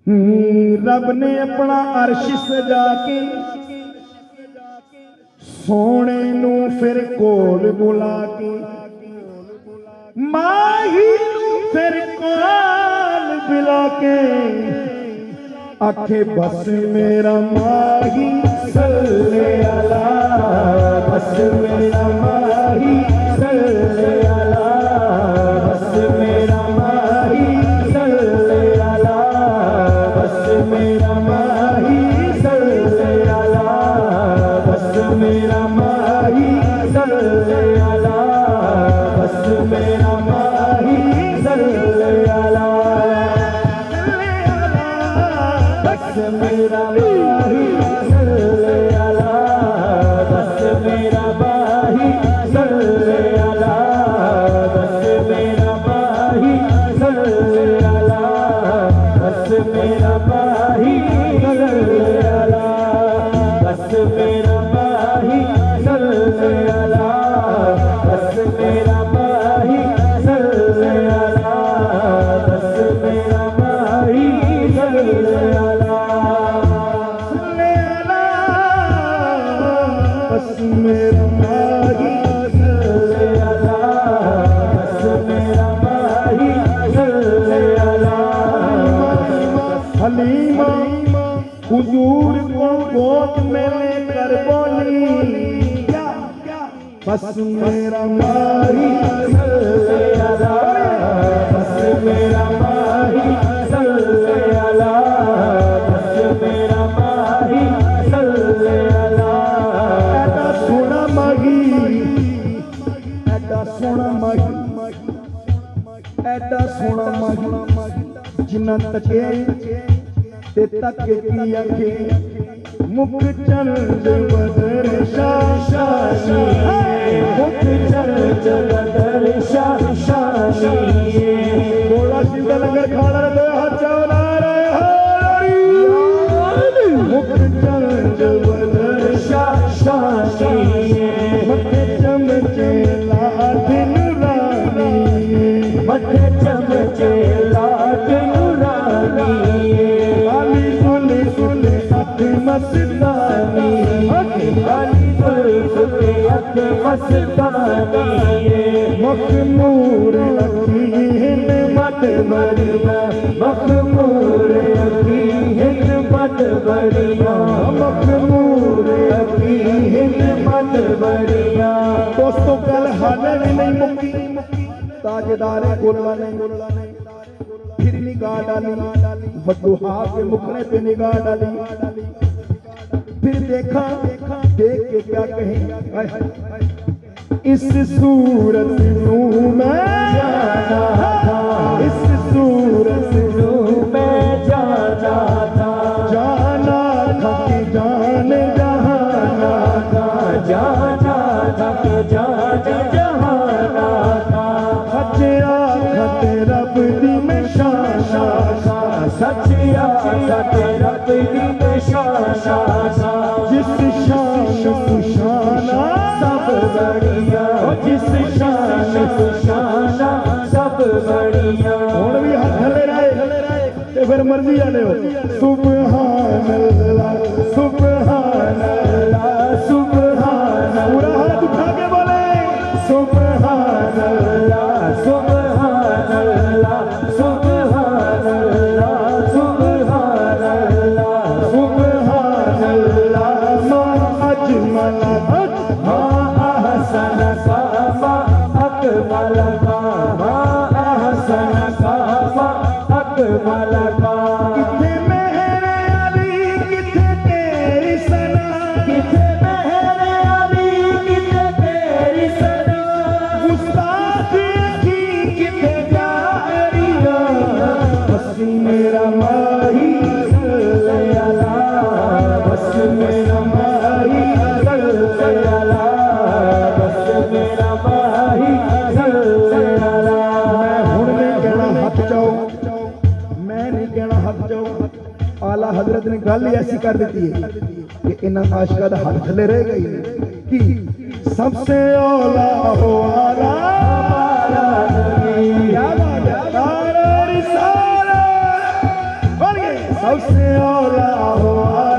रब ने अपना अर्श सजा के सोने नू फिर कोल बुला के माही नू फिर कोल बुला के आखे बस मेरा माही सल्ले अला, बस मेरा माही सल्ले अला, बस मेरा माही सल्ले अला, बस मेरा माही सल्ले अला, बस मेरा माही सल्ले अला, बस मेरा माही सल्ले अला, बस मेरा माही सल्ले अला, बस मेरा माही सल्ले अला, बस मेरा माही सल्ले अला, बस मेरा माही सल्ले अला, बस मेरा माही सल्ले अला, बस मेरा माही सल्ले अला, बस मेरा माही सल्ले अला, बस मेरा माही सल्ले अला, बस मेरा माही सल्ले अला, हलीमा हुजूर को गोद में लेकर बोली बस मेरा माही सल्ले अला, बस मेरा माही सल्ले अला, बस मेरा माही सल्ले अला, ऐसा सोना माही, ऐसा सोना माही, ऐसा सोना माही जिन्ना तके ते तके की आखे मुख चंद बदर शाशानी, मुख चंद बदर शाशानी, बोला सीधा लंगर खाना रहे हाथ चला रहे हैं, मुख चंद बदर शाशानी, मथे चमचे लाड नूरानी, मथे चमचे लाड नूरानी, आली सुले सुले अख मस्तानी, आली सुले सुले अख मस्तानी, मखमूर अखी हिंद मत बरिया, मखमूर अखी हिंद मत बरिया, मखमूर अखी हिंद मत बरिया। दोस्तों कल हाले भी नहीं मुक्की, ताजदार गोला नहीं, फिर निगाह डाली बदुहा के मुखड़े पे निगाह डाली, फिर देखा देख के क्या कहे इस सूरत नू मैं जाना था, इस सूरत नू मैं जाना था, जाना था कि जान जहाना था, जाना था कि जान जहाना था, सच्चा खत रब दी में शाशा, सच्चा खत रब दी में शाशा, जिस शान सुशाना सब बढ़िया, जिस शान सुशाना सब बढ़िया। हुण भी हाथ हले रहे ते फिर मर्जी आले हो। सुभान अल्लाह, सुभान अल्लाह, सुभान, पूरा हाथ उठा के बोले सुभान अल्लाह, सुभान अल्लाह, सुभान अल्लाह, सुभान अल्लाह, सुभान अल्लाह, मा अजमल मा अहसन मा अकमल मा अहसन मा अकमल, किथे मेरे अली किथे तेरी सना, किथे मेरे अली किथे तेरी सना, गुस्ताखी की किथे जारिया, बस मेरा माही सल्ले अला, बस मेरा माही सल्ले अला, बस मेरा माही सल्ले अला। मैं हुण नहीं कहना हट जाओ, मैं नहीं कहना हट जाओ, आला हजरत ने गल ऐसी कर दी है कि इन्होंने आशिका का हाथ थले रह गई कि सबसे औला हो आला हमारा नबी, क्या बात है, तारे रिसाला बोलिए सबसे औला हुआ